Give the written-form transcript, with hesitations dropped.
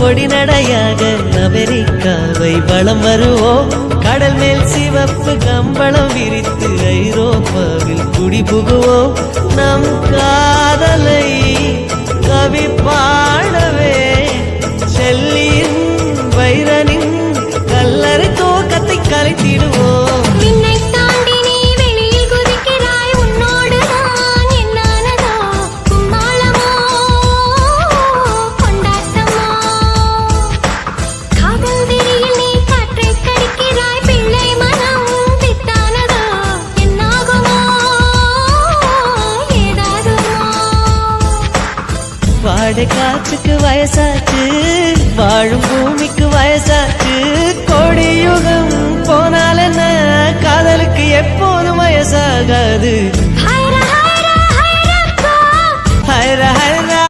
பொடி நடையாக அமெரிக்காவை வலம் வருவோம். கடல் மேல் சிவப்பு கம்பளம் விரித்து ஐரோப்பாவில் குடிபுகுவோம். நம் காதலை கவி பாடவே செல்லியின் வைரனின் கல்லறை தோக்கத்தை கலைத்திடுவோம். வாடை காற்றுக்கு வயசாச்சு, வாழும் பூமிக்கு வயசாச்சு. கோடி யுகம் போனால் என்ன, காதலுக்கு எப்போதும் வயசாகாது. ஹைர ஹைர